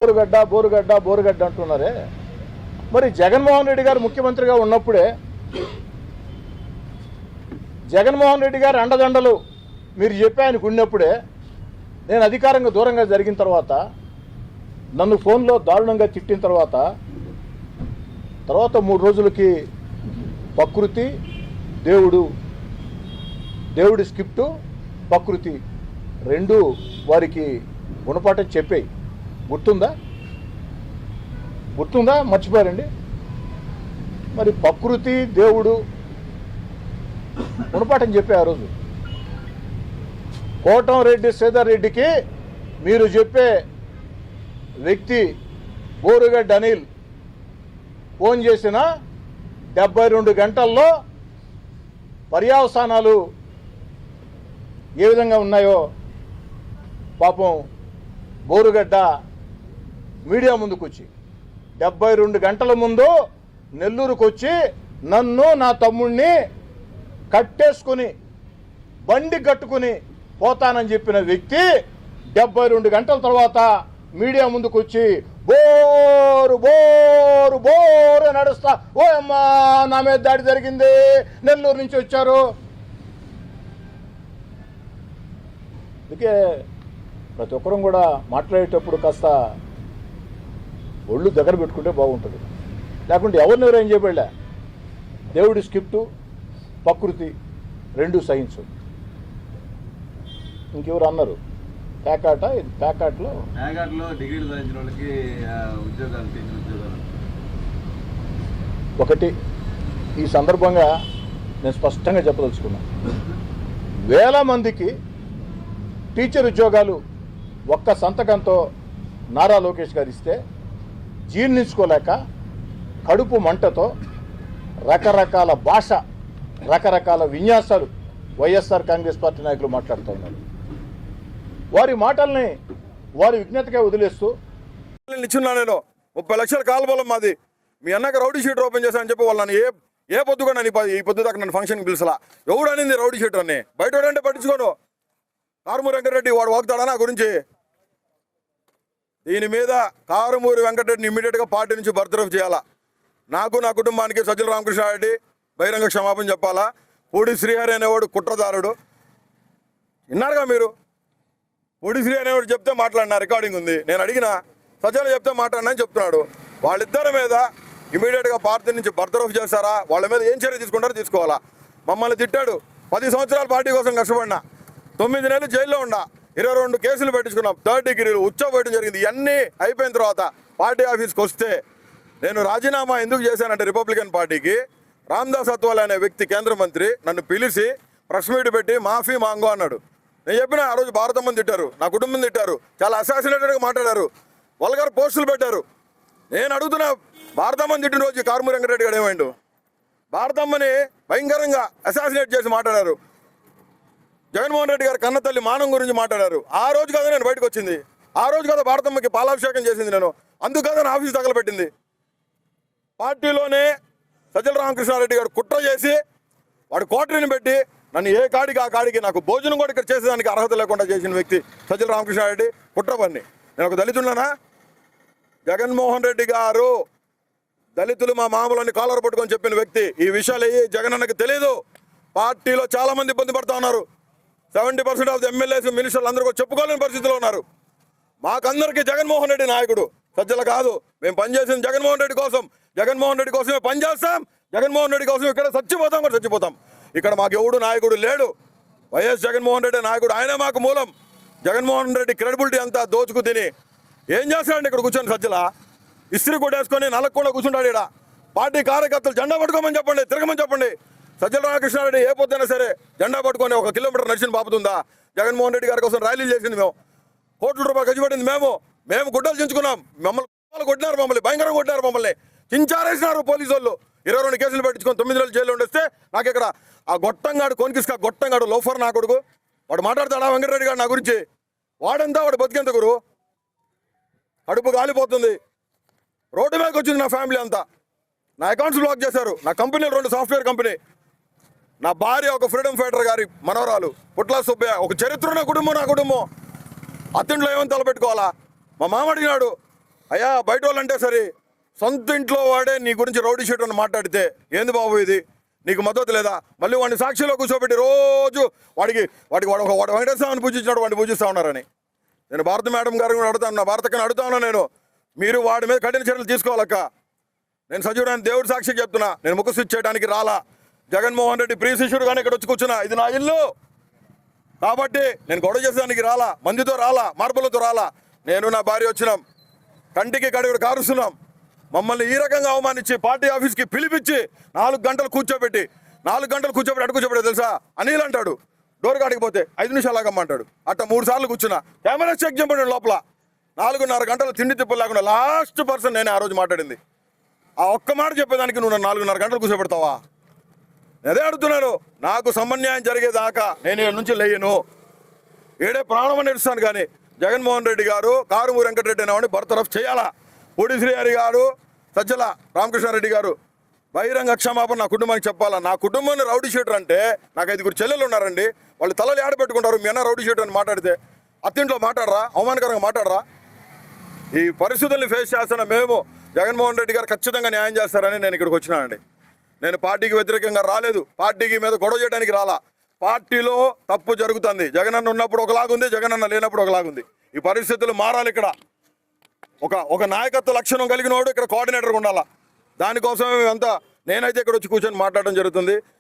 బోరుగడ్డ బోరుగడ్డ బోరుగడ్డ అంటున్నారే. మరి జగన్మోహన్ రెడ్డి గారు ముఖ్యమంత్రిగా ఉన్నప్పుడే జగన్మోహన్ రెడ్డి గారు అండదండలు మీరు చెప్పి ఆయనకు ఉన్నప్పుడే నేను అధికారంగా దూరంగా జరిగిన తర్వాత నన్ను ఫోన్లో దారుణంగా తిట్టిన తర్వాత 3 రోజులకి ప్రకృతి దేవుడి స్క్రిప్టు ప్రకృతి రెండు వారికి గుణపాఠం చెప్పాయి. గుర్తుందా మర్చిపోయారండి. మరి ప్రకృతి దేవుడు గుణపాఠం చెప్పే ఆ రోజు కోటంరెడ్డి శ్రీధర్ రెడ్డికి మీరు చెప్పే వ్యక్తి బోరుగడ్డ అనిల్ ఫోన్ చేసిన 72 గంటల్లో పర్యవసానాలు ఏ విధంగా ఉన్నాయో పాపం బోరుగడ్డ మీడియా ముందుకు వచ్చి 72 గంటల ముందు నెల్లూరుకు వచ్చి నన్ను నా తమ్ముడిని కట్టేసుకుని బండి కట్టుకుని పోతానని చెప్పిన వ్యక్తి 72 గంటల తర్వాత మీడియా ముందుకు వచ్చి బోరు బోరు బోరు నడుస్తా ఓ అమ్మా నా మీద దాడి జరిగింది, నెల్లూరు నుంచి వచ్చారు. అందుకే ప్రతి ఒక్కరూ కూడా మాట్లాడేటప్పుడు కాస్త ఒళ్ళు దగ్గర పెట్టుకుంటే బాగుంటుంది. లేకుంటే ఎవరినెవరు ఏం చేయబడలే. దేవుడి స్క్రిప్టు ప్రకృతి రెండు సైన్స్. ఇంకెవరు అన్నారు ప్యాకాట, ఇది ప్యాకాట్లో డిగ్రీలు సాధించిన వాళ్ళకి ఉద్యోగాలు ఒకటి. ఈ సందర్భంగా నేను స్పష్టంగా చెప్పదలుచుకున్నా, వేల మందికి టీచర్ ఉద్యోగాలు ఒక్క సంతకంతో నారా లోకేష్ గారు ఇస్తే జీర్ణించుకోలేక కడుపు మంటతో రకరకాల భాష రకరకాల విన్యాసాలు వైఎస్ఆర్ కాంగ్రెస్ పార్టీ నాయకులు మాట్లాడుతూ ఉన్నారు. వారి మాటల్ని వారి విజ్ఞతగా వదిలేస్తూ ఇచ్చున్నా నేను 30 లక్షల కాలుబలం మాది, మీ అన్నకు రౌడీ షీట్ ఓపెన్ చేశానని చెప్పి వాళ్ళు నన్ను ఏ పొద్దు కూడా నన్ను ఈ పొద్దు దాకా నన్ను ఫంక్షన్కి పిలిచలా. ఎవడు అనింది రౌడీ షీట్ అని? బయట అంటే పట్టించుకోను. కారుమూరి వెంకటరెడ్డి వాడు వాగుతాడా నా గురించి? దీని మీద కారుమూరి వెంకటరెడ్డిని ఇమ్మీడియట్గా పార్టీ నుంచి బర్తరఫ్ చేయాలా. నాకు నా కుటుంబానికి సజ్జల రామకృష్ణారెడ్డి బహిరంగ క్షమాపణ చెప్పాలా. పూడి శ్రీహరి అనేవాడు కుట్రదారుడు. విన్నారుగా మీరు? పూడి శ్రీ అనేవాడు చెప్తే మాట్లాడినా, రికార్డింగ్ ఉంది. నేను అడిగిన సజ్జల చెప్తే మాట్లాడినా అని చెప్తున్నాడు. వాళ్ళిద్దరి మీద ఇమీడియట్గా పార్టీ నుంచి బర్తరఫ్ చేస్తారా, వాళ్ళ మీద ఏం చర్య తీసుకుంటారో తీసుకోవాలా. మమ్మల్ని తిట్టాడు. 10 సంవత్సరాలు పార్టీ కోసం కష్టపడినా, 9 నెలలు జైల్లో ఉన్నా, 22 కేసులు పెట్టించుకున్నాం, 3rd డిగ్రీలు ఉచ్చబోయడం జరిగింది. ఇవన్నీ అయిపోయిన తర్వాత పార్టీ ఆఫీస్కి వస్తే నేను రాజీనామా ఎందుకు చేశానంటే రిపబ్లికన్ పార్టీకి రామ్దాస్ అత్వాలే అనే వ్యక్తి కేంద్ర మంత్రి నన్ను పిలిచి ప్రెస్ మీట్ పెట్టి మాఫీ మాంగో అన్నాడు. నేను చెప్పిన ఆ రోజు భారతమ్మని తిట్టారు, నా కుటుంబం తిట్టారు, చాలా అసాసినేటెడ్గా మాట్లాడారు, వల్గర్ పోస్టులు పెట్టారు. నేను అడుగుతున్న భారతమ్మని తిట్టిన రోజు కారుమూరి వెంకటరెడ్డి గారు ఏమైండు? భారతమ్మని భయంకరంగా అసాసినేట్ చేసి మాట్లాడారు. జగన్మోహన్ రెడ్డి గారు కన్న తల్లి మానం గురించి మాట్లాడారు. ఆ రోజు కదా నేను బయటకు వచ్చింది. ఆ రోజు కదా భారతమ్మకి పాలాభిషేకం చేసింది నేను. అందుకు కదా నా ఆఫీస్ తగలబెట్టింది. పార్టీలోనే సజ్జల రామకృష్ణారెడ్డి గారు కుట్ర చేసి వాడు కోటరీని పెట్టి నన్ను ఏ కాడికి ఆ కాడికి నాకు భోజనం కూడా ఇక్కడ చేసేదానికి అర్హత లేకుండా చేసిన వ్యక్తి సజ్జల రామకృష్ణారెడ్డి. కుట్ర పన్ని నేను ఒక దళితున్నానా? జగన్మోహన్ రెడ్డి గారు దళితులు మా మామూలని కాలర్ పట్టుకొని చెప్పిన వ్యక్తి. ఈ విషయాలు జగన్ అన్నకి తెలీదు. పార్టీలో చాలా మంది ఇబ్బంది పడుతూ ఉన్నారు. 70% ఆఫ్ ది ఎమ్మెల్యేస్ మినిస్టర్లు అందరూ చెప్పుకోలేని పరిస్థితిలో ఉన్నారు. మాకందరికీ జగన్మోహన్ రెడ్డి నాయకుడు, సజ్జల కాదు. మేము పనిచేసింది జగన్మోహన్ రెడ్డి కోసం, జగన్మోహన్ రెడ్డి కోసమే పనిచేస్తాం, జగన్మోహన్ రెడ్డి కోసం ఇక్కడ చచ్చిపోతాం. ఇక్కడ మాకు ఎవడు నాయకుడు లేడు. వైఎస్ జగన్మోహన్ రెడ్డి నాయకుడు, ఆయనే మాకు మూలం. జగన్మోహన్ రెడ్డి క్రెడిబిలిటీ అంతా దోచుకు తిని ఏం చేస్తాడండి ఇక్కడ కూర్చొని సజ్జల? ఇస్త్రీ కొట్టేసుకొని నలకు కూడా కూర్చుంటాడు. ఇక్కడ పార్టీ కార్యకర్తలు జెండా పట్టుకోమని చెప్పండి, తిరగమని చెప్పండి. సజ్జల రామకృష్ణారెడ్డి ఏ పొద్దున్నా సరే జెండా పట్టుకొని 1 కిలోమీటర్ నడిచిన బాపుతుందా? జగన్మోహన్ రెడ్డి గారి కోసం ర్యాలీలు చేసింది మేము, కోట్ల రూపాయలు ఖర్చు పెట్టింది మేము గుడ్డలు చించుకున్నాం. మమ్మల్ని కొట్టినారు, మమ్మల్ని భయంకరంగా కొట్టినారు, మమ్మల్ని చించారేసినారు పోలీసు వాళ్ళు. 22 కేసులు పెట్టించుకొని 9 నెలలు జైల్లో ఉండేస్తే నాకు ఇక్కడ ఆ గొట్టంగాడు కొనికిస్కా గొట్టంగాడు లోఫర్ నా కొడుకు వాడు మాట్లాడతాడా వెంకటరెడ్డి గారు నా గురించి? వాడంతా వాడు బతికేంత గురు. కడుపు గాలిపోతుంది. రోడ్డు మీదకి వచ్చింది నా ఫ్యామిలీ అంతా. నా అకౌంట్స్ బ్లాక్ చేశారు. నా కంపెనీలు 2 సాఫ్ట్వేర్ కంపెనీ. నా భార్య ఒక ఫ్రీడమ్ ఫైటర్ గారి మనవరాలు పుట్ల సుబ్బయ్య. ఒక చరిత్ర నా కుటుంబం. అత్తింట్లో ఏమని తలపెట్టుకోవాలా? మా మామ అడిగినాడు అయ్యా బయట వాళ్ళు అంటే సరే, సొంత ఇంట్లో వాడే నీ గురించి రౌడీ షీట్ అని మాట్లాడితే ఏంది బాబు ఇది? నీకు మద్దతు లేదా? మళ్ళీ వాడిని సాక్షిలో కూర్చోబెట్టి రోజు వాడికి వెంకటేశ్వర స్వామిని పూజించినాడు, వాడిని పూజిస్తూ ఉన్నారని. నేను భారత మేడం గారు కూడా అడుగుతాను, భారతకని అడుగుతా ఉన్నా నేను, మీరు వాడి మీద కఠిన చర్యలు తీసుకోవాలక్క. నేను సజీవుడైన దేవుడి సాక్షికి చెప్తున్నా, నేను ముఖ స్విచ్ చేయడానికి రాలా. జగన్మోహన్ రెడ్డి ప్రియ శిష్యుడుగానే ఇక్కడ వచ్చి కూర్చున్నా, ఇది నా ఇల్లు కాబట్టి నేను గొడవ చేసేదానికి రాలా, మందితో రాలా, మార్పులతో రాలా. నేను నా భార్య వచ్చినాం, కంటికి కడుగుడు కారుస్తున్నాం. మమ్మల్ని ఈ రకంగా అవమానించి పార్టీ ఆఫీస్కి పిలిపించి 4 గంటలు కూర్చోబెట్టి అటు కూర్చోబెట్టి తెలుసా? అనిల్ అంటాడు, డోర్ కాడికి పోతే 5 నిమిషాలు ఆగమ్మంటాడు. అట్ట 3 సార్లు కూర్చున్నా, కెమెరా చెక్ చేయబడి లోపల 4.5 గంటలు తిండి తిప్పలు లేకుండా లాస్ట్ పర్సన్ నేనే ఆ రోజు మాట్లాడింది. ఆ ఒక్క మాట చెప్పేదానికి నువ్వు 4.5 గంటలు కూర్చోబెడతావా? అదే అడుగుతున్నాను. నాకు సమన్యాయం జరిగేదాకా నేను ఈడ నుంచి లేయను, ఏడే ప్రాణం నడుస్తాను. కానీ జగన్మోహన్ రెడ్డి గారు కారుమూరి వెంకటరెడ్డి అనేవాడిని బర్తరఫ్ చేయాలా. పూడి శ్రీహరి గారు, సజ్జల రామకృష్ణారెడ్డి గారు బహిరంగ క్షమాపణ నా కుటుంబానికి చెప్పాలా. నా కుటుంబాన్ని రౌడీ షీటర్ అంటే నాకు 5 చెల్లెలు ఉన్నారండి, వాళ్ళు తలలు ఆడబెట్టుకుంటారు. మీ అన్న రౌడీ షీటర్ అని మాట్లాడితే అత్తింట్లో మాట్లాడరా? అవమానకరంగా మాట్లాడరా? ఈ పరిస్థితుల్ని ఫేస్ చేస్తున్న మేము జగన్మోహన్ రెడ్డి గారు ఖచ్చితంగా న్యాయం చేస్తారని నేను ఇక్కడికి వచ్చినానండి. నేను పార్టీకి వ్యతిరేకంగా రాలేదు, పార్టీకి మీద గొడవ చేయడానికి రాలా. పార్టీలో తప్పు జరుగుతుంది. జగనన్న ఉన్నప్పుడు ఒకలాగుంది, జగనన్న లేనప్పుడు ఒకలాగుంది. ఈ పరిస్థితులు మారాలి. ఇక్కడ ఒక నాయకత్వ లక్షణం కలిగిన వాడు ఇక్కడ కోఆర్డినేటర్గా ఉండాలా. దానికోసమే అంతా నేనైతే ఇక్కడ వచ్చి కూర్చొని మాట్లాడడం జరుగుతుంది.